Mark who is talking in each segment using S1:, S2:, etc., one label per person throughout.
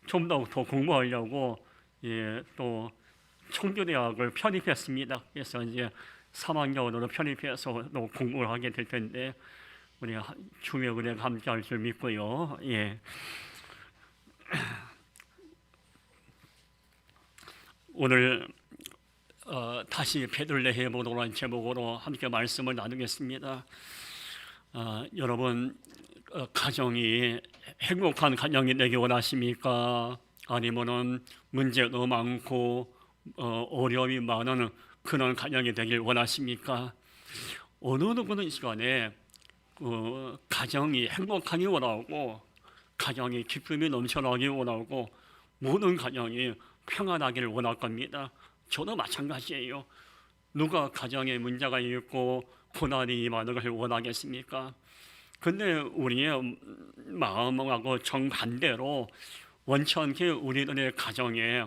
S1: 좀 더 공부하려고 또 청주대학을 편입했습니다. 그래서 이제 3학년으로 편입해서 또 공부를 하게 될 텐데 우리 주의 은혜 감사할 줄 믿고요. 오늘 다시 베들레헴으로라는 제목으로 함께 말씀을 나누겠습니다. 여러분 가정이 행복한 가정이 되기 원하십니까? 아니면은 문제도 많고 어려움이 많은 그런 가정이 되길 원하십니까? 어느 누구는 이 시간에 가정이 행복하기 원하고 가정이 기쁨이 넘쳐나기 원하고 모든 가정이 평안하기를 원할 겁니다. 저도 마찬가지예요. 누가 가정에 문제가 있고 고난이 많은 것을 원하겠습니까? 근데 우리의 마음하고 정반대로 원치 않게 우리들의 가정에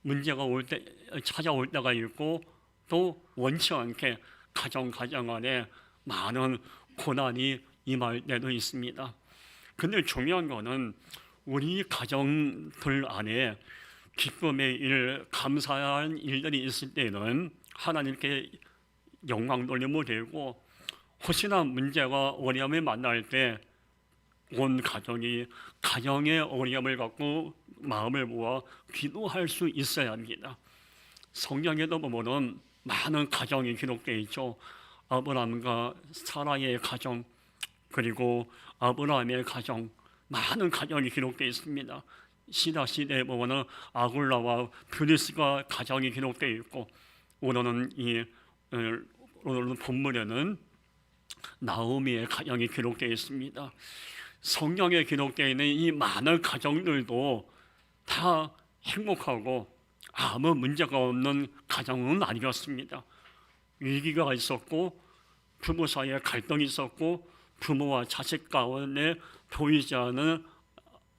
S1: 문제가 찾아올 때가 있고 또 원치 않게 가정 안에 많은 고난이 임할 때도 있습니다. 근데 중요한 거는 우리 가정들 안에 기쁨의 일, 감사한 일들이 있을 때는 하나님께 영광 돌리면 되고, 혹시나 문제가 어려움을 만날 때 온 가정이 가정의 어려움을 갖고 마음을 모아 기도할 수 있어야 합니다. 성경에도 보면은 많은 가정이 기록되어 있죠. 아브라함과 사라의 가정, 그리고 아브라함의 가정, 많은 가정이 기록되어 있습니다. 시다 시대에 보면은 아굴라와 브리스가 가정이 기록되어 있고, 오늘 본문에는 나오미의 가정이 기록되어 있습니다. 성경에 기록되어 있는 이 많은 가정들도 다 행복하고 아무 문제가 없는 가정은 아니었습니다. 위기가 있었고 부부 사이에 갈등이 있었고 부모와 자식 가운데 보이지 않는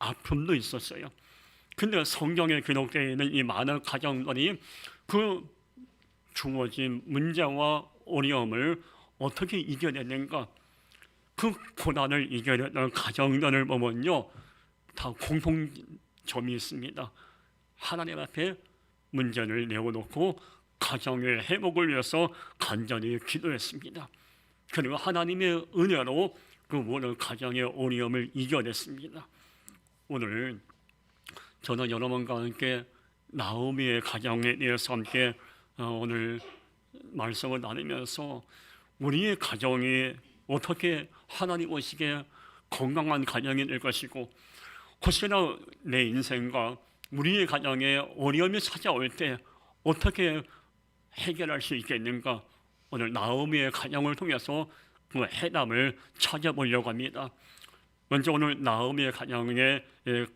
S1: 아픔도 있었어요. 근데 성경에 기록되어 있는 이 많은 가정들이 그 주어진 문제와 어려움을 어떻게 이겨내는가, 그 고난을 이겨내는 가정들을 보면요 다 공통점이 있습니다. 하나님 앞에 문제를 내어놓고 가정의 회복을 위해서 간절히 기도했습니다. 그리고 하나님의 은혜로 그 모든 가정의 어려움을 이겨냈습니다. 오늘 저는 여러분과 함께 나오미의 가정에 대해서 함께 오늘 말씀을 나누면서 우리의 가정이 어떻게 하나님 오시게 건강한 가정이 될 것이고, 혹시나 내 인생과 우리의 가정에 어려움이 찾아올 때 어떻게 해결할 수 있겠는가, 오늘 나오미의 가정을 통해서 그 해답을 찾아보려고 합니다. 먼저 오늘 나오미의 가정의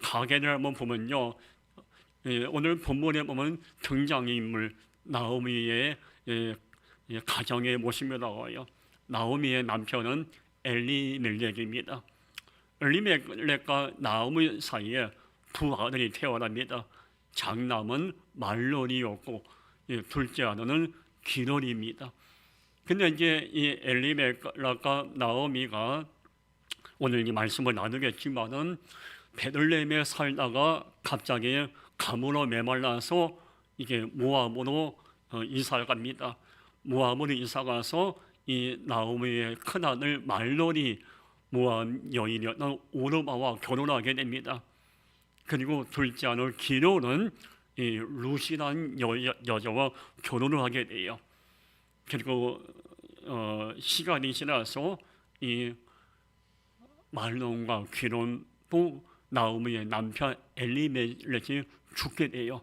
S1: 가계를 한번 보면요, 오늘 본문에 보면 등장인물 나오미의 가정의 모습이 나와요. 나오미의 남편은 엘리멜렉입니다. 엘리멜렉과 나오미 사이에 두 아들이 태어납니다. 장남은 말론이었고 둘째 아들은 기론입니다. 근데 이제 이 엘리멜렉과 나오미가 오늘 이 말씀을 나누겠지만은 베들레헴에 살다가 갑자기 가뭄으로 메말라서 이게 모압으로 이사를 갑니다. 모압으로 이사 가서 이 나오미의 큰아들 말론이 모압 여인이었던 오르바와 결혼하게 됩니다. 그리고 둘째 아들 기론은 이 루시라는 여자와 결혼을 하게 돼요. 그리고 시간이 지나서 이 말론과 기론도 나오미의 남편 엘리멜렉이 죽게 돼요.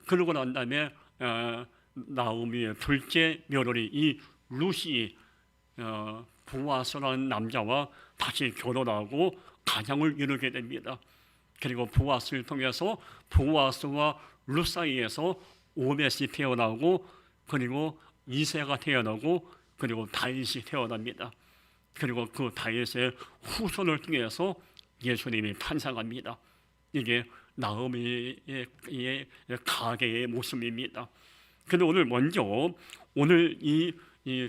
S1: 그러고 난 다음에 나오미의 둘째 며느리 이 루시 보아스라는 남자와 다시 결혼하고 가정을 이루게 됩니다. 그리고 보아스를 통해서 보아스와 룻 사이에서 오벳이 태어나고, 그리고 이새가 태어나고, 그리고 다윗이 태어납니다. 그리고 그 다윗의 후손을 통해서 예수님이 탄생합니다. 이게 나오미의 가계의 모습입니다. 근데 오늘 먼저 오늘 이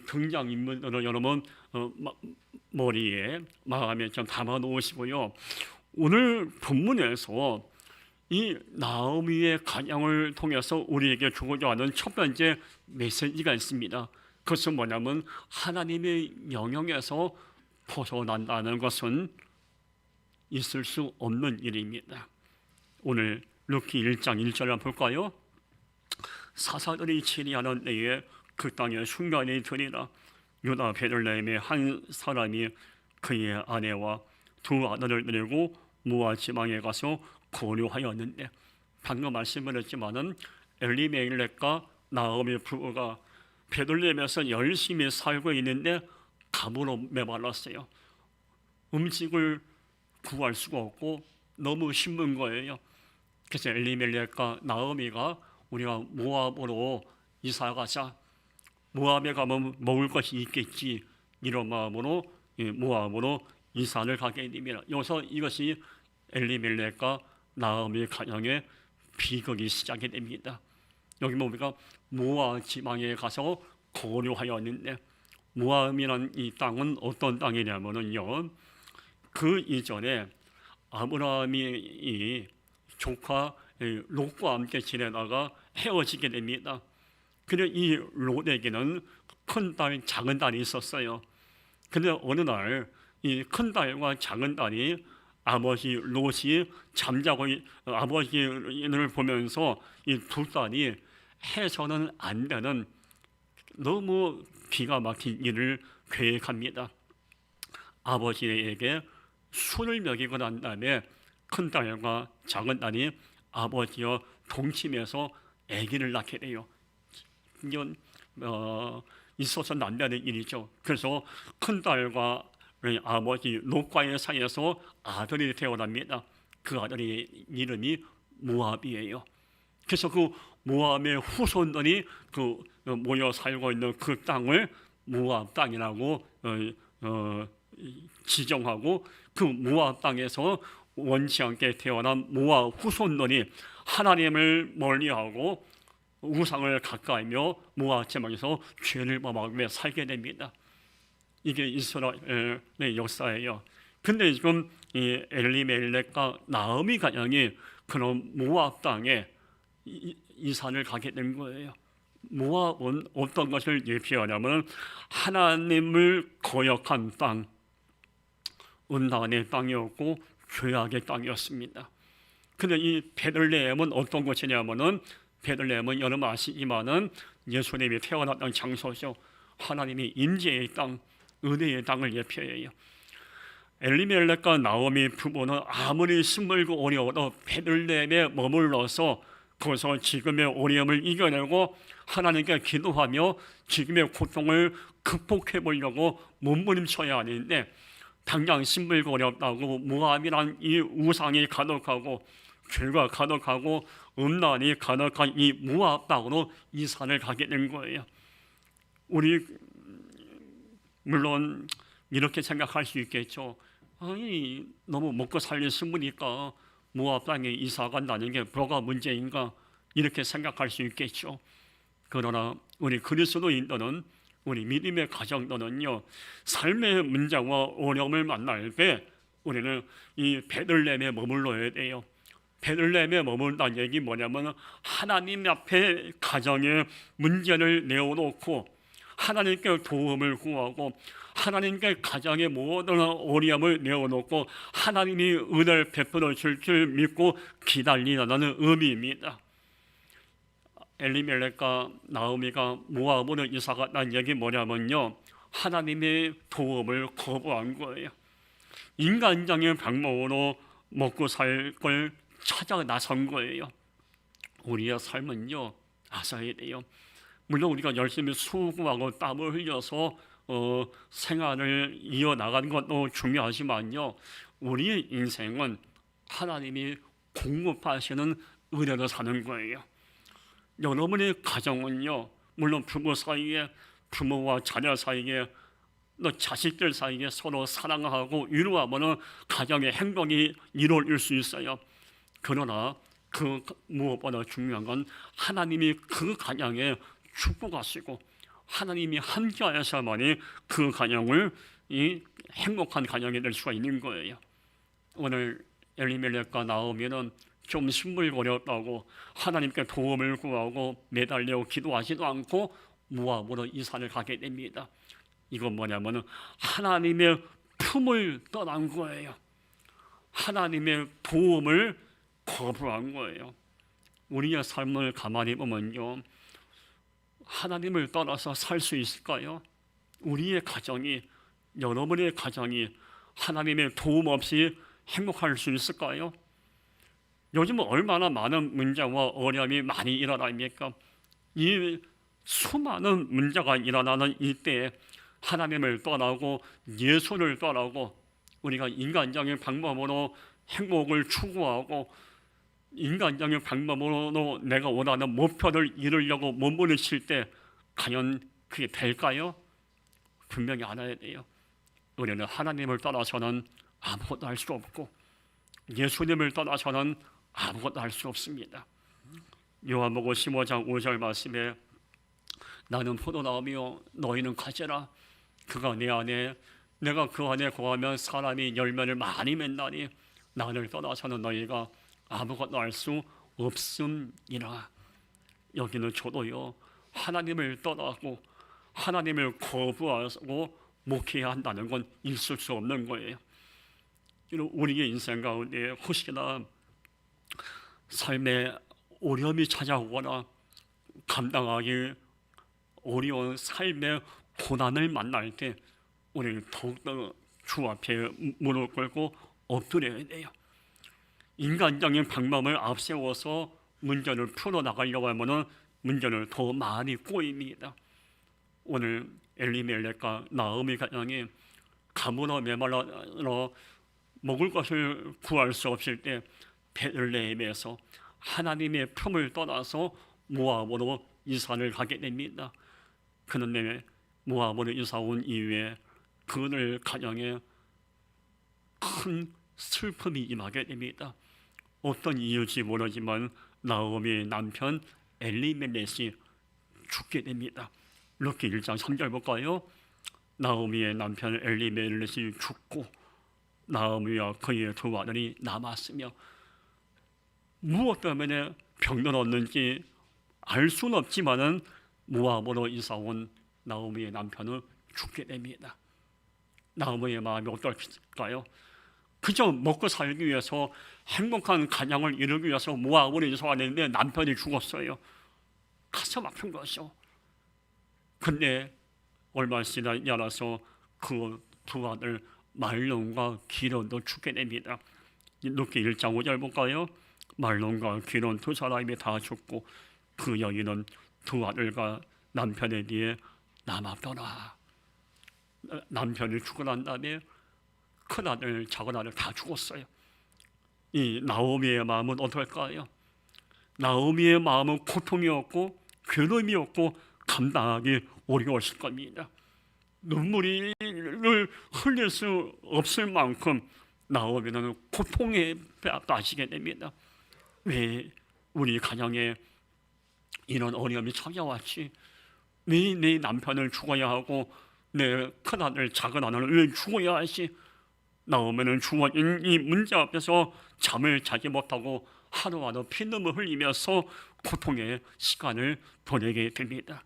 S1: 등장인물들을 여러분 머리에 마음에 좀 담아 놓으시고요. 오늘 본문에서 이 나오미의 가정을 통해서 우리에게 주고자 하는 첫 번째 메시지가 있습니다. 그것은 뭐냐면 하나님의 영역에서 벗어난다는 것은 있을 수 없는 일입니다. 오늘 르키 1장 1절 한번 볼까요? 사사들이 치리하는 때에 그 땅에 순간이 들이라 유다 베들레헴의 한 사람이 그의 아내와 두 아들을 데리고 모아 지방에 가서 거류하였는데, 방금 말씀드렸지만은 엘리멜렉과 나오미 부부가 베들레헴에서 열심히 살고 있는데 감으로 메말랐어요. 음식을 구할 수가 없고 너무 힘든 거예요. 그래서 엘리멜렉과 나오미가 우리가 모압으로 이사 가자, 모압에 가면 먹을 것이 있겠지, 이런 마음으로 모압으로 이사를 가게 됩니다. 여기서 이것이 엘리멜렉과 나오미 가정의 비극이 시작이 됩니다. 여기 보니까 모압 지방에 가서 거류하였는데, 모압이라는 이 땅은 어떤 땅이냐면요, 그 이전에 아브라함이 조카 롯과 함께 지내다가 헤어지게 됩니다. 그런데 이 롯에게는 큰 딸, 작은 딸이 있었어요. 그런데 어느 날 이 큰 딸과 작은 딸이 아버지 롯이 잠자고 아버지를 보면서 이 두 딸이 해서는 안 되는 너무 기가 막힌 일을 계획합니다. 아버지에게 술을 먹이고 난 다음에 큰 딸과 작은 딸이 아버지와 동침해서 아기를 낳게 돼요. 이건 있어서는 안 되는 일이죠. 그래서 큰 딸과 아버지 롯과의 사이에서 아들이 태어납니다. 그 아들의 이름이 모압이에요. 그래서 그 모압의 후손들이 그 모여 살고 있는 그 땅을 모압 땅이라고 지정하고, 그 모압 땅에서 원치 않게 태어난 모압 후손들이 하나님을 멀리하고 우상을 가까이며 모압 지방에서 죄를 범하며 살게 됩니다. 이게 이스라엘의 역사예요. 근데 지금 이 엘리멜렉과 나오미 가정이 그런 모압 땅에 이사를 가게 된 거예요. 모압은 어떤 것을 예표하냐면 하나님을 거역한 땅, 음란의 땅이었고 죄악의 땅이었습니다. 근데 이 베들레헴은 어떤 곳이냐면은, 베들레헴은 여러분 아시지만은 예수님이 태어났던 장소죠. 하나님이 임재의 땅, 은혜의 땅을 예표해요. 엘리멜렉과 나오미 부부는 아무리 힘들고 어려워도 베들레헴에 머물러서 거기서 지금의 어려움을 이겨내고 하나님께 기도하며 지금의 고통을 극복해 보려고 몸부림쳐야 하는데, 당장 힘들고 어렵다고 모압이란 이 우상이 가득하고 죄가 가득하고 음란이 가득한 이 모압 땅으로 이사를 가게 된 거예요. 우리 물론 이렇게 생각할 수 있겠죠. 아니, 너무 먹고 살기 힘드니까 모압 땅에 이사 간다는 게 뭐가 문제인가, 이렇게 생각할 수 있겠죠. 그러나 우리 그리스도인들은, 우리 믿음의 가정들은요, 삶의 문제와 어려움을 만날 때 우리는 이 베들레헴에 머물러야 돼요. 베들레헴에 머문다는 얘기 뭐냐면, 하나님 앞에 가정의 문제를 내어놓고 하나님께 도움을 구하고 하나님께 가정의 모든 어려움을 내어놓고 하나님이 은혜를 베풀어 줄 줄 믿고 기다리라는 의미입니다. 엘리멜렉과 나오미가 모압으로 이사 갔다는 얘기 뭐냐면요, 하나님의 도움을 거부한 거예요. 인간적인 방법으로 먹고 살 걸 찾아 나선 거예요. 우리의 삶은요, 아셔야 돼요. 물론 우리가 열심히 수고하고 땀을 흘려서 생활을 이어나가는 것도 중요하지만요, 우리의 인생은 하나님이 공급하시는 은혜로 사는 거예요. 여러분의 가정은요, 물론 부부 사이에, 부모와 자녀 사이에, 또 자식들 사이에 서로 사랑하고 위로하면 가정의 행복이 이루어질 수 있어요. 그러나 그 무엇보다 중요한 건 하나님이 그 가정에 축복하시고 하나님이 함께하셔야만이 그 가정을 이 행복한 가정이 될 수가 있는 거예요. 오늘 엘리멜렉과 나오미는 좀 신물거렸다고 하나님께 도움을 구하고 매달려 기도하지도 않고 모압으로 이사를 가게 됩니다. 이건 뭐냐면 하나님의 품을 떠난 거예요. 하나님의 도움을 거부한 거예요. 우리의 삶을 가만히 보면요, 하나님을 떠나서 살 수 있을까요? 우리의 가정이, 여러분의 가정이 하나님의 도움 없이 행복할 수 있을까요? 요즘 얼마나 많은 문제와 어려움이 많이 일어납니까? 이 수많은 문제가 일어나는 이때에 하나님을 떠나고 예수를 떠나고 우리가 인간적인 방법으로 행복을 추구하고 인간적인 방법으로 내가 원하는 목표를 이루려고 몸부림칠 때 과연 그게 될까요? 분명히 알아야 돼요. 우리는 하나님을 떠나서는 아무것도 할 수 없고 예수님을 떠나서는 아무것도 할 수 없습니다. 요한복음 15장 5절 말씀에 나는 포도나무요 너희는 가지라 그가 내 안에 내가 그 안에 거하면 사람이 열매를 많이 맺나니 나를 떠나서는 너희가 아무것도 할 수 없음이라. 여기는 저도요 하나님을 떠나고 하나님을 거부하고 목회해야 한다는 건 있을 수 없는 거예요. 우리의 인생 가운데 혹시나 삶에 어려움이 찾아오거나 감당하기 어려운 삶의 고난을 만날 때 우리는 더욱더 주 앞에 무릎 꿇고 엎드려야 돼요. 인간적인 방법을 앞세워서 문제를 풀어나가려고 하면 문제를 더 많이 꼬입니다. 오늘 엘리멜렉과 나오미 가정이 가뭄으로 메말라 먹을 것을 구할 수 없을 때 베들레헴에서 하나님의 품을 떠나서 모압으로 이사를 가게 됩니다. 그런데 모압으로 이사 온 이후에 그들 가정에 큰 슬픔이 임하게 됩니다. 어떤 이유인지 모르지만 나오미의 남편 엘리멜렉이 죽게 됩니다. 룻기 1장 3절 볼까요? 나오미의 남편 엘리멜렉이 죽고 나오미와 그의 두 아들이 남았으며 무엇 때문에 병들었는지 알 수는 없지만은 모압으로 이사온 나오미의 남편은 죽게 됩니다. 나오미의 마음이 어떨까요? 그저 먹고 살기 위해서 행복한 가정을 이루기 위해서 모압으로 이사왔는데 남편이 죽었어요. 가슴 아픈 것이죠. 근데 얼마 지나서 그 두 아들 말론과 기론도 죽게 됩니다. 룻기 1장 5절 볼까요? 말론과 기론 두 사람이 다 죽고 그 여인은 두 아들과 남편에 비해 남았더라. 남편이 죽고 난 다음에 큰아들 작은아들 다 죽었어요. 이 나오미의 마음은 어떨까요? 나오미의 마음은 고통이었고 괴로움이었고 감당하기 어려웠을 겁니다. 눈물을 흘릴 수 없을 만큼 나오미는 고통에 빠지게 됩니다. 왜 우리 가정에 이런 어려움이 찾아왔지? 왜 내 남편을 죽어야 하고 내 큰아들 작은아들은 왜 죽어야 하지? 나오미는 주어진 이 문제 앞에서 잠을 자지 못하고 하루하루 피눈물 흘리면서 고통의 시간을 보내게 됩니다.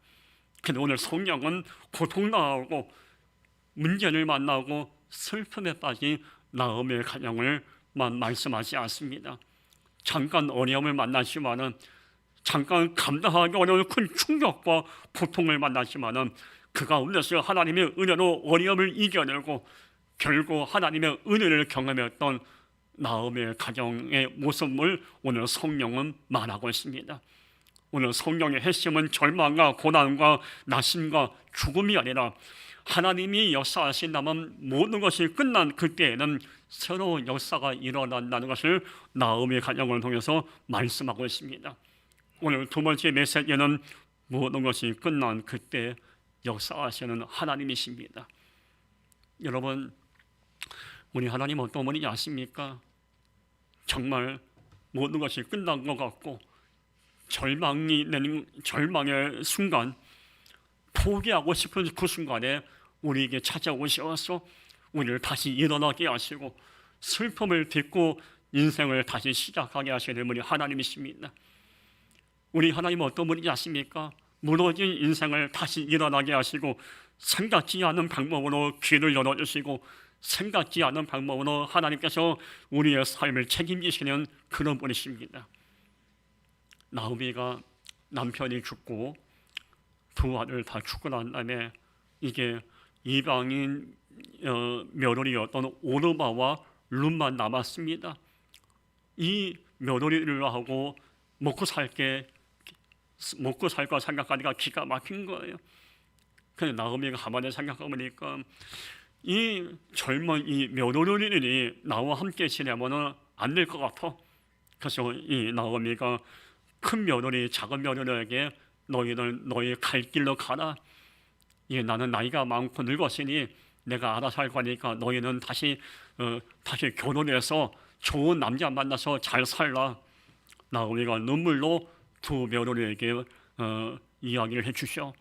S1: 근데 오늘 성령은 고통 나오고 문제를 만나고 슬픔에 빠진 나오미의 가정을 말씀하지 않습니다. 잠깐 어려움을 만나지만은 잠깐 감당하기 어려운 큰 충격과 고통을 만나지만은 그 가운데서 하나님의 은혜로 어려움을 이겨내고 결국 하나님의 은혜를 경험했던 나오미의 가정의 모습을 오늘 성령은 말하고 있습니다. 오늘 성령의 핵심은 절망과 고난과 낙심과 죽음이 아니라 하나님이 역사하신다면 모든 것이 끝난 그때에는 새로운 역사가 일어난다는 것을 나오미의 가정을 통해서 말씀하고 있습니다. 오늘 두 번째 메시지는 모든 것이 끝난 그때 역사하시는 하나님이십니다. 여러분, 우리 하나님 어떤 분인지 아십니까? 정말 모든 것이 끝난 것 같고 절망의 순간, 포기하고 싶은 그 순간에 우리에게 찾아오셔서 우리를 다시 일어나게 하시고 슬픔을 딛고 인생을 다시 시작하게 하시는 분이 하나님이십니다. 우리 하나님은 어떤 분이지 아십니까? 무너진 인생을 다시 일어나게 하시고 생각지 않은 방법으로 길을 열어주시고 생각지 않은 방법으로 하나님께서 우리의 삶을 책임지시는 그런 분이십니다. 나오미가 남편이 죽고 두 아들 다 죽고 난 다음에 이게 이방인 며느리였던 오르바와 룻만 남았습니다. 이 며느리를 하고 먹고 살까 생각하니까 기가 막힌 거예요. 그래서 나오미가 가만히 생각해보니까 이 젊은 이 며느리들이 나와 함께 지내면 안 될 것 같아. 그래서 이 나오미가 큰 며느리 작은 며느리에게 너희들 너희 갈 길로 가라. 나는 나이가 많고 늙었으니 내가 알아서 할 거니까 너희는 다시 결혼해서 좋은 남자 만나서 잘 살라. 나오미가 눈물로 두 며느리에게 이야기를 해주셔.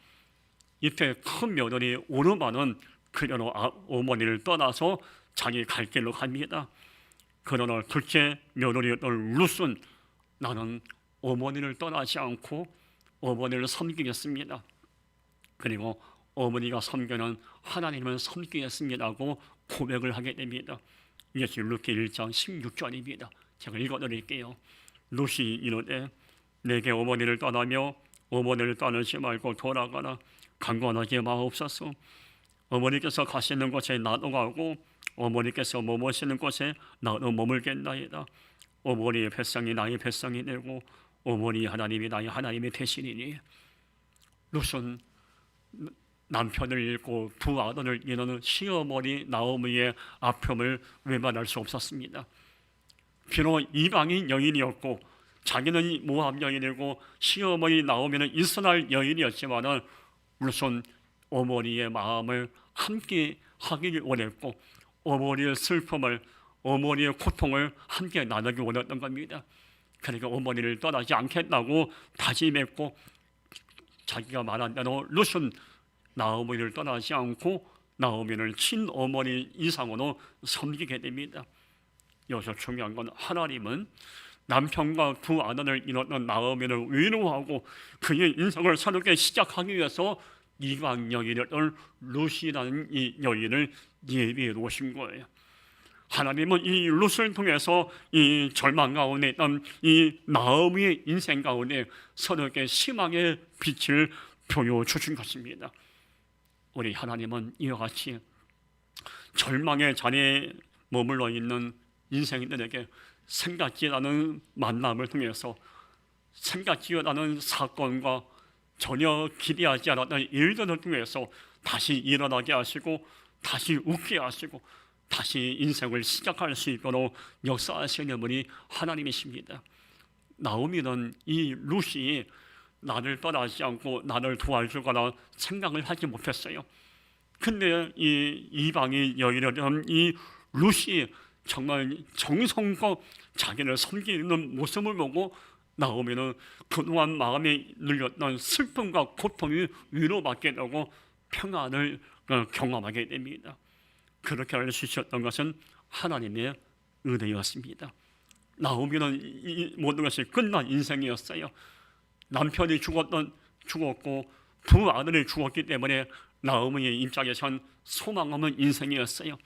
S1: 이때 큰 며느리 오르마는 그녀는 어머니를 떠나서 자기 갈 길로 갑니다. 그러나 둘째 며느리였던 룻은 나는 어머니를 떠나지 않고 어머니를 섬기겠습니다. 그리고 어머니가 섬기는 하나님을 섬기겠습니다고 고백을 하게 됩니다. 이것이 룻기 1장 16절입니다. 제가 읽어드릴게요. 룻이 이르되 내게 어머니를 떠나며 어머니를 떠나지 말고 돌아가라. 강권하지 마옵소서. 어머니께서 가시는 곳에 나도 가고 어머니께서 머무시는 곳에 나도 머물겠나이다. 어머니의 뱃상이 나의 뱃상이 되고 어머니 하나님이 나의 하나님이 되시리니. 룻은 남편을 잃고 두 아들을 잃는 시어머니 나오미의 아픔을 외면할 수 없었습니다. 비록 이방인 여인이었고 자기는 모압 여인이고 시어머니 나오미는 이스라엘 여인이었지만 룻은 어머니의 마음을 함께 하기를 원했고 어머니의 슬픔을 어머니의 고통을 함께 나누기 원했던 겁니다. 그러니까 어머니를 떠나지 않겠다고 다짐했고 자기가 말한 대로 룻은 나오미를 떠나지 않고 나오미를 친어머니 이상으로 섬기게 됩니다. 여기서 중요한 건 하나님은 남편과 두 아들을 잃었던 나오미를 위로하고 그의 인생을 새롭게 시작하기 위해서 이방 여인이었던 룻이라는 이 여인을 예비해 놓으신 거예요. 하나님은 이 룻을 통해서 이 절망 가운데 있던 이 나오미의 인생 가운데 새롭게 희망의 빛을 보여주신 것입니다. 우리 하나님은 이와 같이 절망의 자리에 머물러 있는 인생들에게 생각지 않은 만남을 통해서 생각지 않은 사건과 전혀 기대하지 않았던 일들을 통해서 다시 일어나게 하시고 다시 웃게 하시고 다시 인생을 시작할 수 있도록 역사하시는 분이 하나님이십니다. 나오미는 이 룻이 나를 떠나지 않고 나를 도와줄 거라 생각을 하지 못했어요. 근데 이 이방의 여인이었던 이 룻이 정말 정성껏 자기를 섬기는 모습을 보고 나오미는 그동안 마음에 눌렸던 슬픔과 고통이 위로받게 되고 평안을 경험하게 됩니다. 그렇게 할 수 있었던 것은 하나님의 은혜였습니다. 나오미는 이 모든 것이 끝난 인생이었어요. 남편이 죽었고 두 아들이 죽었기 때문에 나오미의 입장에선 소망 없는 인생이었어요.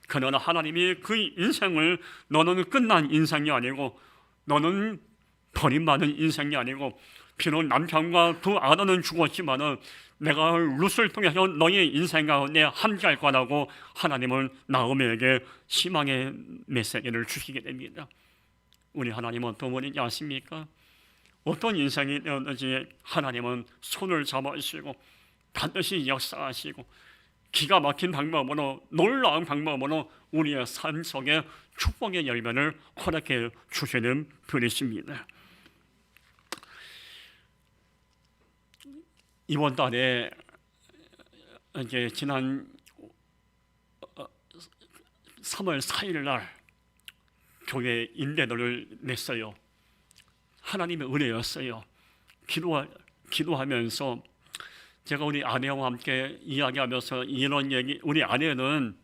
S1: 그러나 하나님이 그 인생을 너는 끝난 인생이 아니고 너는 버림받은 인생이 아니고 비록 남편과 두 아들은 죽었지만 내가 룻을 통해서 너의 인생 가운데 함께할 거라고 하나님은 나오미에게 희망의 메시지를 주시게 됩니다. 우리 하나님은 어떤 분인지 아십니까? 어떤 인생이 되었는지 하나님은 손을 잡아주시고 반드시 역사하시고 기가 막힌 방법으로 놀라운 방법으로 우리의 삶 속에 축복의 열매를 허락해 주시는 분이십니다. 이번 달에 이제 지난 3월 4일 날 교회 인내도를 냈어요. 하나님의 은혜였어요. 기도하면서 제가 우리 아내와 함께 이야기하면서 이런 얘기, 우리 아내는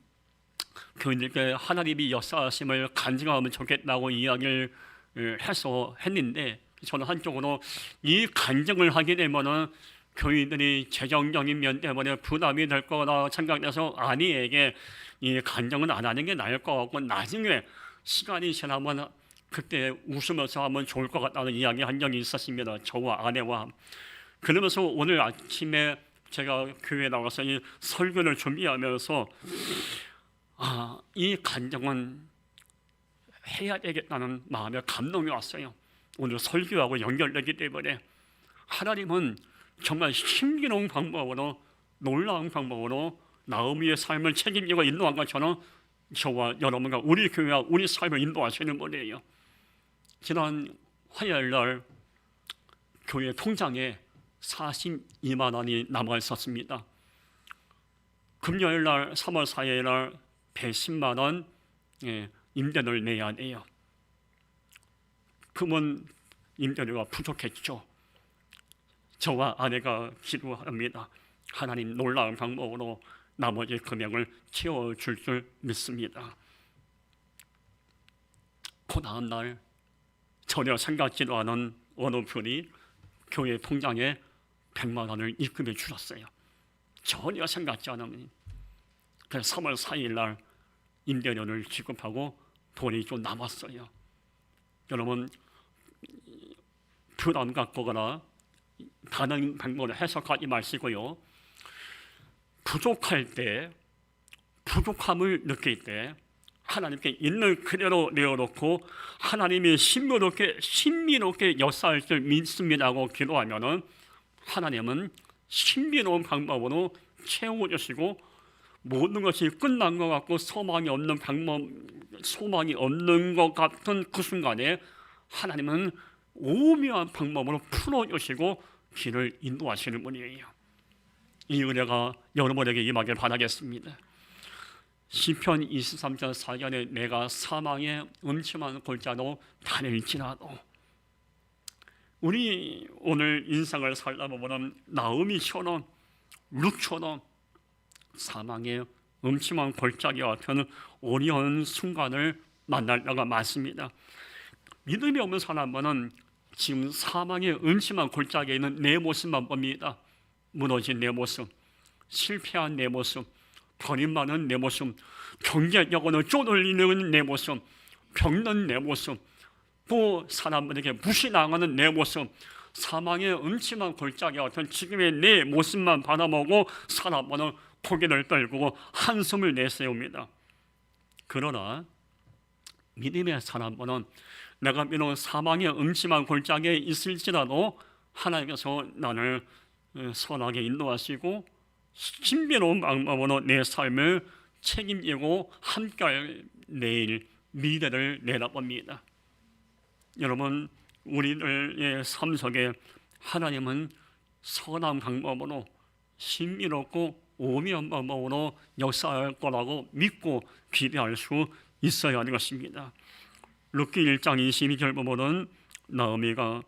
S1: 교인들께 하나님이 역사하심을 간증하면 좋겠다고 이야기를 했는데, 저는 한쪽으로 이 간증을 하게 되면은 교인들이 재정적인 면 때문에 부담이 될 거라 생각해서 아내에게 이 간증은 안 하는 게 나을 것 같고, 나중에 시간이 지나면 그때 웃으면서 하면 좋을 것 같다는 이야기 한 적이 있었습니다. 저와 아내와. 그러면서 오늘 아침에 제가 교회에 나가서 이 설교를 준비하면서 이 간증은 해야 되겠다는 마음에 감동이 왔어요. 오늘 설교하고 연결되기 때문에 하나님은 정말 신비로운 방법으로, 놀라운 방법으로 나오미의 삶을 책임지고 인도한 것처럼 저와 여러분과 우리 교회와 우리 삶을 인도하시는 분이에요. 지난 화요일 날 교회 통장에 42만 원이 남아 있었습니다. 금요일 날 3월 4일 날 110만 원 임대료를 내야 해요. 그러면 임대료가 부족했죠. 저와 아내가 기도합니다. 하나님 놀라운 방법으로 나머지 금액을 채워줄 줄 믿습니다. 그 다음 날 전혀 생각지도 않은 어느 분이 교회 통장에 100만 원을 입금해 주셨어요. 전혀 생각지 않은. 그래서 3월 4일 날 임대료를 지급하고 돈이 좀 남았어요. 여러분, 부담 갖거나 다른 방법으로 해석하지 마시고요. 부족할 때, 부족함을 느낄 때 하나님께 있는 그대로 내어놓고 하나님이 신비롭게 역사할 줄 믿습니다고 기도하면은 하나님은 신비로운 방법으로 채워주시고, 모든 것이 끝난 것 같고 소망이 없는 것 같은 그 순간에 하나님은 오묘한 방법으로 풀어주시고 길을 인도하시는 분이에요. 이 은혜가 여러분에게 임하길 바라겠습니다. 시편 23편 4절에 내가 사망의 음침한 골짜기로 다닐지라도, 우리 오늘 인생을 살다 보면 나오미처럼 룻처럼 사망의 음침한 골짜기 같은 어려운 순간을 만날 때가 많습니다. 믿음이 없는 사람은 지금 사망의 음침한 골짜기에 있는 내 모습만 봅니다. 무너진 내 모습, 실패한 내 모습, 버림받은 내 모습, 경제적으로 쪼들리는 내 모습, 병든 내 모습, 또 사람들에게 무시당하는 내 모습, 사망의 음침한 골짜기 같은 지금의 내 모습만 바라보고 사람은 고개를 떨고 한숨을 내세웁니다. 그러나 믿음의 사람은 내가 비록 사망의 음침한 골짜기에 있을지라도 하나님께서 나를 선하게 인도하시고 신비로운 방법으로 내 삶을 책임지고 함께할 내일, 미래를 내다봅니다. 여러분, 우리들의 삶 속에 하나님은 선한 방법으로 신비롭고 오묘한 방법으로 역사할 거라고 믿고 기대할 수 있어야 하는 것입니다. 룻기 1장 22절 보면은 나오미가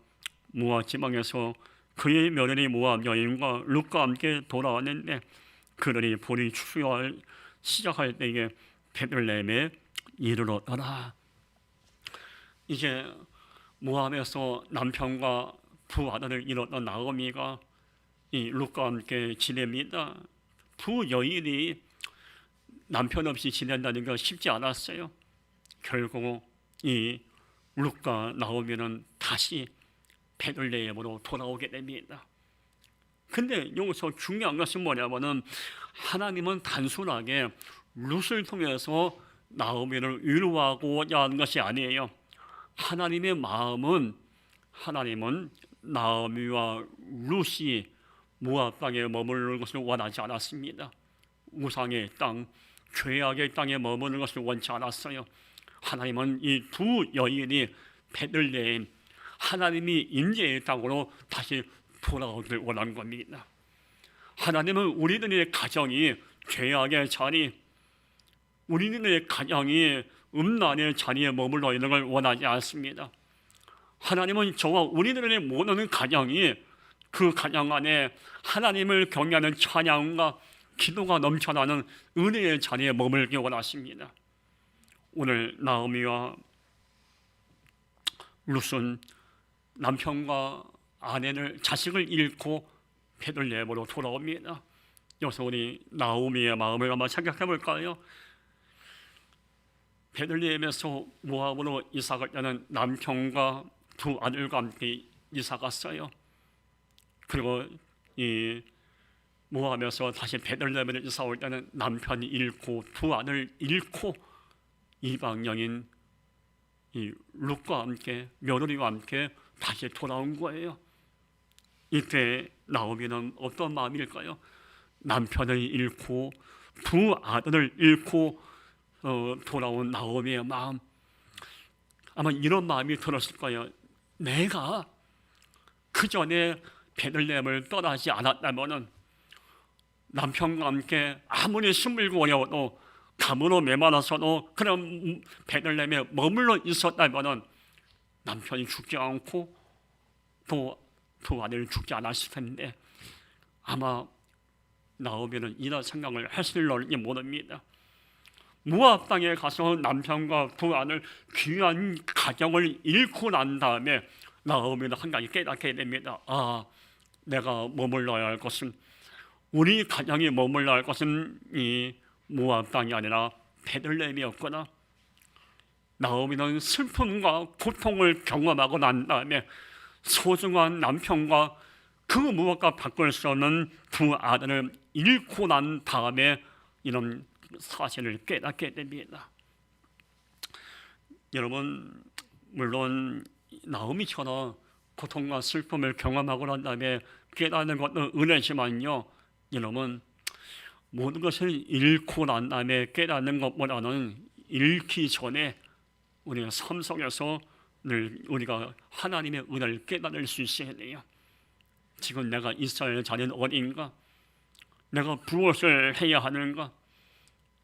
S1: 모압 지방에서 그의 며느리 모압 여인과 룻과 함께 돌아왔는데 그들이 볼이 시작할 때에 베들레헴에 이르렀더라. 이제 모압에서 남편과 두 아들을 잃었던 나오미가 이 룻과 함께 지냅니다. 두 여인이 남편 없이 지낸다는 건 쉽지 않았어요. 결국 이 룻과 나오미는 다시 베들레헴으로 돌아오게 됩니다. 근데 여기서 중요한 것은 뭐냐면은 하나님은 단순하게 룻을 통해서 나오미를 위로하고자 하는 것이 아니에요. 하나님의 마음은, 하나님은 나오미와 룻이 모압 땅에 머무르는 것을 원하지 않았습니다. 우상의 땅, 죄악의 땅에 머무르는 것을 원치 않았어요. 하나님은 이 두 여인이 베들레헴, 하나님이 임재의 땅으로 다시 돌아오길 원하는 겁니다. 하나님은 우리들의 가정이 죄악의 자리, 우리들의 가정이 음란의 자리에 머물러 있는 걸 원하지 않습니다. 하나님은 저와 우리들의 모든 가정이 그 가정 안에 하나님을 경외하는 찬양과 기도가 넘쳐나는 은혜의 자리에 머물기 원하십니다. 오늘 나오미와 룻은 남편과 아내를 자식을 잃고 베들레헴으로 돌아옵니다. 여기서 우리 나오미의 마음을 한번 생각해 볼까요? 베들레헴에서 모압으로 이사 갈 때는 남편과 두 아들과 함께 이사 갔어요. 그리고 이 모압에서 다시 베들레헴으로 이사 올 때는 남편이 잃고 두 아들 잃고 이방 여인 이 룻과 함께 며느리와 함께 다시 돌아온 거예요. 이때 나오미는 어떤 마음일까요? 남편을 잃고 두 아들을 잃고 돌아온 나오미의 마음, 아마 이런 마음이 들었을 거예요. 내가 그 전에 베들레헴을 떠나지 않았다면은 남편과 함께 아무리 숨을고 어려워도 가문으로 메말라서도 그런 베들레헴에 머물러 있었다면은 남편이 죽지 않고 또 두 아들이 죽지 않았을 텐데 아마 나오미는 이런 생각을 했을지 모릅니다. 모압 땅에 가서 남편과 두 아들 귀한 가정을 잃고 난 다음에 나오미는 한 가지 깨닫게 됩니다. 아, 내가 머물러야 할 것은, 우리 가정이 머물러야 할 것은 이 모압 땅이 아니라 베들레헴이었구나. 나오미는 슬픔과 고통을 경험하고 난 다음에 소중한 남편과 그 무엇과 바꿀 수 없는 두 아들을 잃고 난 다음에 이런 사실을 깨닫게 됩니다. 여러분, 물론 나오미처럼 고통과 슬픔을 경험하고 난 다음에 깨닫는 것도 은혜지만요, 여러분, 모든 것을 잃고 난 다음에 깨닫는 것보다는 잃기 전에 우리가 삶 속에서 늘 우리가 하나님의 은혜를 깨달을 수 있어야 돼요. 지금 내가 있어야 할 자리는 어딘가? 내가 무엇을 해야 하는가?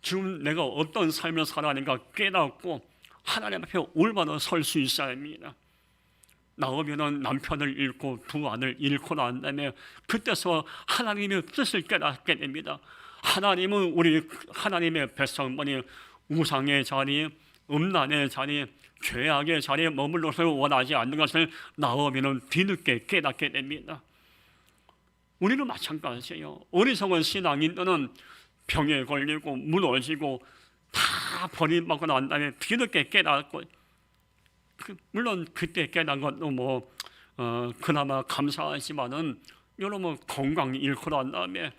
S1: 지금 내가 어떤 삶을 살아야 하는가 깨닫고 하나님 앞에 올바로 설 수 있어야 합니다. 나오미는 남편을 잃고 두 아들 잃고 난 다음에 그때서 하나님의 뜻을 깨닫게 됩니다. 하나님은 우리 하나님의 백성만이 우상의 자리, 음란의 자리, 죄악의 자리에 머물러서 원하지 않는 것을 나오미는 뒤늦게 깨닫게 됩니다. 우리는 마찬가지예요. 어리석은 신앙인들은 병에 걸리고 무너지고 다 버림받고 난 다음에 뒤늦게 깨닫고, 물론 그때 깨닫는 것도 그나마 감사하지만은 여러분 건강 잃고 난 다음에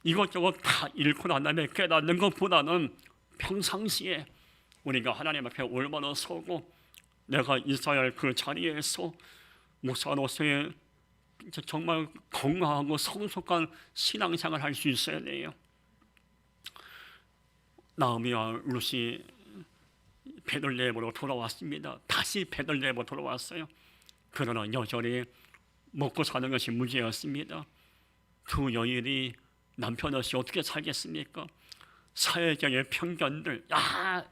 S1: 이것저것 다 잃고 난 다음에 깨닫는 것보다는 평상시에 우리가 하나님 앞에 올바로 서고 내가 있어야 할 그 자리에서 목사로서의 정말 건강하고 성숙한 신앙생활을 할 수 있어야 돼요. 나오미와 룻이 베들레헴으로 돌아왔습니다. 다시 베들레헴으로 돌아왔어요. 그러나 여전히 먹고 사는 것이 문제였습니다. 두 여인이 남편 없이 어떻게 살겠습니까? 사회적인 편견들,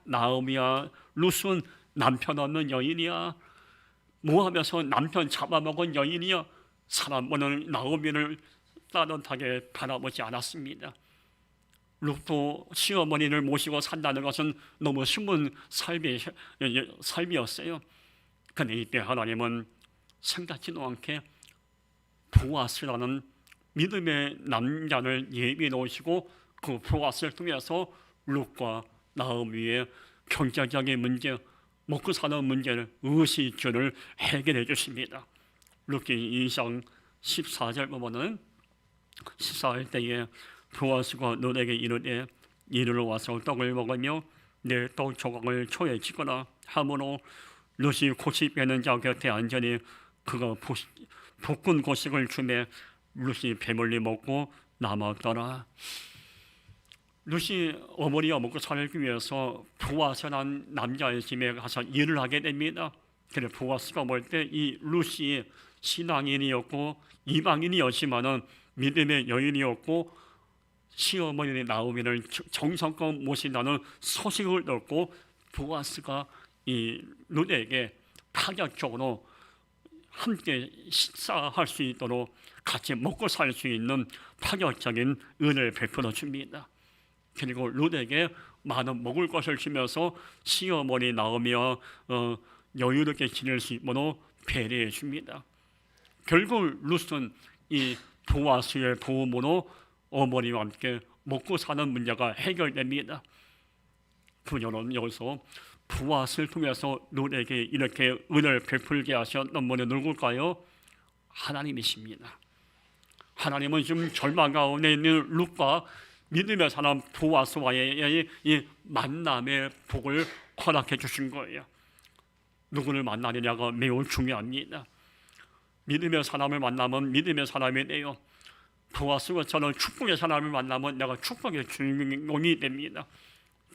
S1: 나오미와 룻은 남편 없는 여인이야, 모압에서 남편 잡아먹은 여인이야, 사람들은 나오미를 따뜻하게 바라보지 않았습니다. 룻도 시어머니를 모시고 산다는 것은 너무 쉬운 삶이었어요. 그런데 이때 하나님은 생각지도 않게 보아스라는 믿음의 남자를 예비해 놓으시고 그 보아스를 통해서 룻과 나오미의 경제적인 문제, 먹고 사는 문제를 의식주를 해결해 주십니다. 룻기 2장 14절 보면은 14일 때에 보아스가 룻에게 이르되 이리로 와서 떡을 먹으며 내 떡 조각을 초에 치거라 하므로 룻이 고시 빼는 자 곁에 앉으니 그가 볶은 고식을 주매 룻이 배멀리 먹고 남았더라. 룻이 어머니와 먹고 살기 위해서 보아스라는 남자의 집에 가서 일을 하게 됩니다. 그래 보아스가 볼 때 이 룻이 신앙인이었고 이방인이었지만은 믿음의 여인이었고 시어머니 나오미를 정성껏 모신다는 소식을 듣고 보아스가 이 룻에게 파격적으로 함께 식사할 수 있도록 같이 먹고 살 수 있는 파격적인 은혜를 베풀어 줍니다. 그리고 룻에게 많은 먹을 것을 주면서 시어머니 나오며 여유롭게 지낼 수 있도록 배려해 줍니다. 결국 룻은 이 보아스의 도움으로 어머니와 함께 먹고 사는 문제가 해결됩니다. 여러분, 여기서 보아스를 통해서 룻에게 이렇게 은혜를 베풀게 하셨던 분이 누굴까요? 하나님이십니다. 하나님은 지금 절망 가운데 있는 룻과 믿음의 사람 보아스와의 이 만남의 복을 허락해 주신 거예요. 누구를 만나느냐가 매우 중요합니다. 믿음의 사람을 만나면 믿음의 사람이 돼요. 보아스와 저는 축복의 사람을 만나면 내가 축복의 주인공이 됩니다.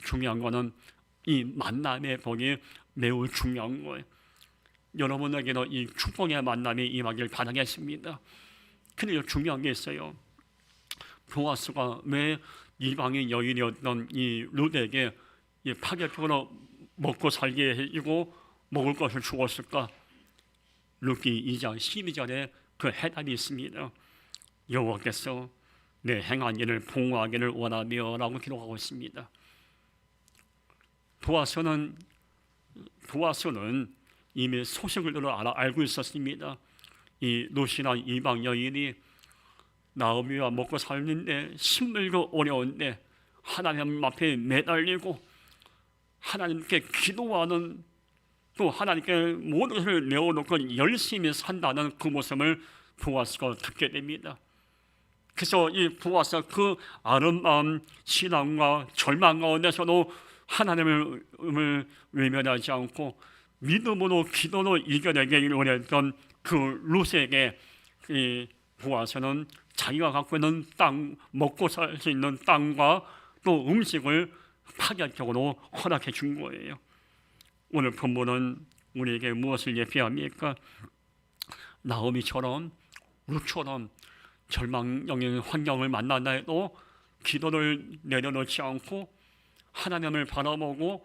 S1: 중요한 거는 이 만남의 복이 매우 중요한 거예요. 여러분에게는 이 축복의 만남이 임하길 바라겠습니다. 근데 중요한 게 있어요. 보아스가 왜 이방인 여인이었던 이 룻에게 파격적으로 먹고 살게 해주고 먹을 것을 주었을까? 룻기 2장 12절에 그 해답이 있습니다. 여호와께서 내 행한 일을 보응하기를 원하며 라고 기록하고 있습니다. 보아스는 이미 소식을 알고 있었습니다. 이 룻이나 이방 여인이 나오미와 먹고 살는데 힘들고 어려운데 하나님 앞에 매달리고 하나님께 기도하는, 또 하나님께 모든 것을 내어놓고 열심히 산다는 그 모습을 보아스가 듣게 됩니다. 그래서 이 보아스가 그 아름다운 신앙과 절망 가운데서도 하나님을 외면하지 않고 믿음으로 기도로 이겨내기를 원했던 그 룻에게 이 보아스는 자기가 갖고 있는 땅, 먹고 살 수 있는 땅과 또 음식을 파격적으로 허락해 준 거예요. 오늘 본문은 우리에게 무엇을 예표합니까? 나오미처럼 룻처럼 절망적인 환경을 만난다 해도 기도를 내려놓지 않고 하나님을 바라보고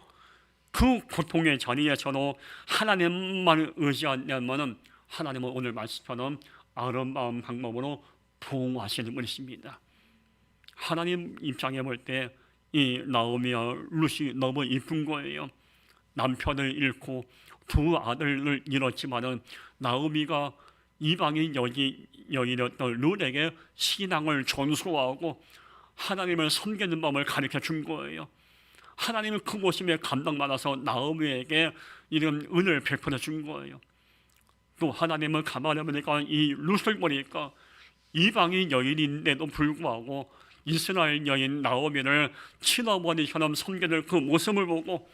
S1: 그 고통의 자리에서도 하나님만 의지한다면 하나님은 오늘 말씀처럼 아름다운 방법으로 부응하시는 분이십니다. 하나님 입장에 볼 때 이 나오미와 룻이 너무 이쁜 거예요. 남편을 잃고 두 아들을 잃었지만은 나오미가 이방인 여인이었던 룻에게 신앙을 전수하고 하나님을 섬기는 법을 가르쳐 준 거예요. 하나님은 그 모습에 감동받아서 나오미에게 이런 은혜를 베풀어 준 거예요. 또 하나님은 가만히 보니까 이 룻을 보니까 이방인 여인인데도 불구하고 이스라엘 여인 나오미를 친어머니처럼 섬기는 그 모습을 보고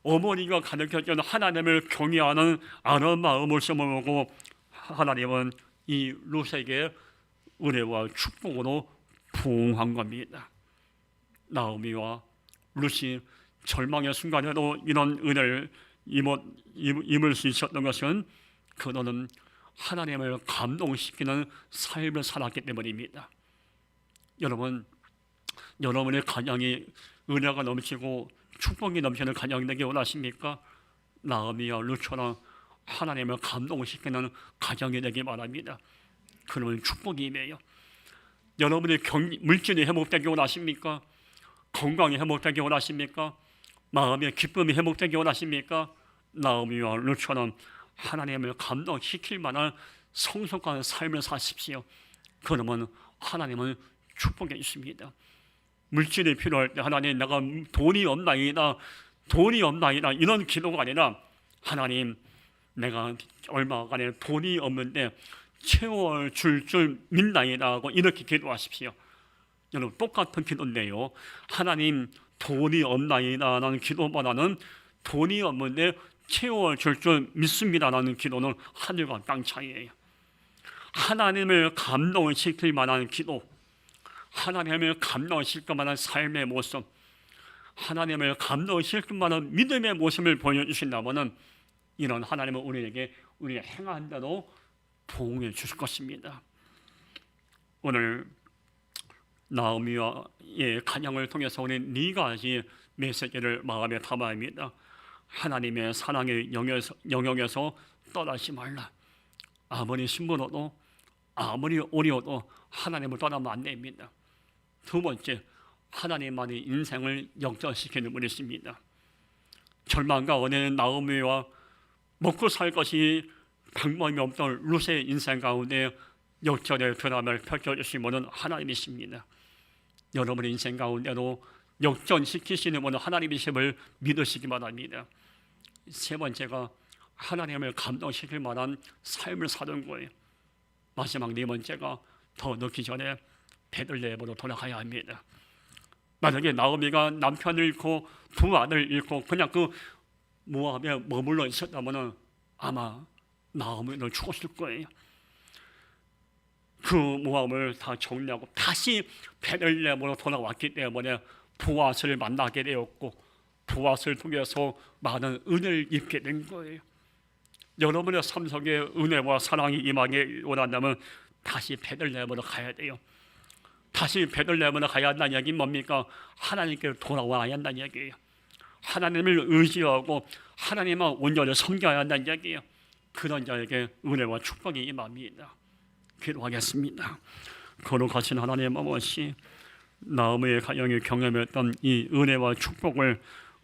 S1: 어머니가 가르쳐준 하나님을 경외하는 아름다운 모습을 보고 하나님은 이 룻에게 은혜와 축복으로 부응한 겁니다. 나오미와 룻이 절망의 순간에도 이런 은혜를 입을 수 있었던 것은 그들은 하나님을 감동시키는 삶을 살았기 때문입니다. 여러분, 여러분의 가정이 은혜가 넘치고 축복이 넘치는 가정이 되기 원하십니까? 나오미와 룻처럼 하나님을 감동시키는 가정이 되기 바랍니다. 그러면 축복이 임해요. 여러분의 물질이 회복되기 원하십니까? 건강이 회복되기 원하십니까? 마음의 기쁨이 회복되기 원하십니까? 나오미와 룻처럼 하나님을 감동시킬 만한 성숙한 삶을 사십시오. 그러면 하나님은 축복해 주십니다. 물질이 필요할 때 하나님 내가 돈이 없나이다 이런 기도가 아니라 하나님 내가 얼마간에 돈이 없는데 채워줄 줄 믿나이다 하고 이렇게 기도하십시오. 여러분 똑같은 기도인데요. 하나님 돈이 없나이다라는 기도보다는 돈이 없는데 채워줄 줄 믿습니다라는 기도는 하늘과 땅 차이예요. 하나님을 감동시킬 만한 기도, 하나님을 감동시킬 만한 삶의 모습, 하나님을 감동시킬 만한 믿음의 모습을 보여주신다면 이런 하나님은 우리에게 우리가 행한 대로 부응해 주실 것입니다. 오늘 나오미와의 가정을 통해서 우리 네 가지 메시지를 마음에 담아야 합니다. 하나님의 사랑의 영역에서 떠나지 말라. 아무리 신부로도 아무리 어려워도 하나님을 떠나면 안 됩니다. 두 번째, 하나님만이 인생을 역전시키는 분이십니다. 절망과 은혜는 나오미와 먹고 살 것이 방법이 없던 룻의 인생 가운데 역전의 드라마를 펼쳐주신 분은 하나님이십니다. 여러분의 인생 가운데도 역전시키시는 분은 하나님이심을 믿으시기 바랍니다. 세 번째가 하나님을 감동시킬 만한 삶을 사는 거예요. 마지막 네 번째가 더 늦기 전에 베들레헴으로 돌아가야 합니다. 만약에 나오미가 남편을 잃고 두 아들을 잃고 그냥 그 모압에 머물러 있었다면 아마 나오미는 죽었을 거예요. 그 모압을 다 정리하고 다시 베들레헴으로 돌아왔기 때문에 보아스를 만나게 되었고 보아스를 통해서 많은 은혜를 입게 된 거예요. 여러분의 삶 속에 은혜와 사랑이 임하게 원한다면 다시 베들레헴으로 가야 돼요. 다시 베들레헴으로 가야 한다는 얘기는 뭡니까? 하나님께 돌아와야 한다는 얘기예요. 하나님을 의지하고 하나님만 온전히 섬겨야 한다는 얘기예요. 그런 자에게 은혜와 축복이 임합니다. 기도하겠습니다. 거룩하신 하나님 아버지, 나오미의 가정이 경험했던 이 은혜와 축복을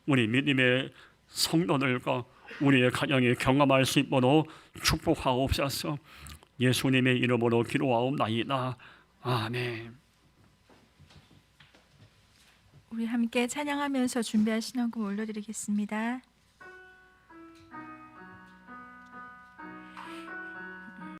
S1: 우리 믿음의 성도들과 우리의 가정이 경험할 수 있도록 축복하옵소서. 예수님의 이름으로 기도하옵나이다. 아멘.
S2: 우리 함께 찬양하면서 준비한 신앙금 올려드리겠습니다.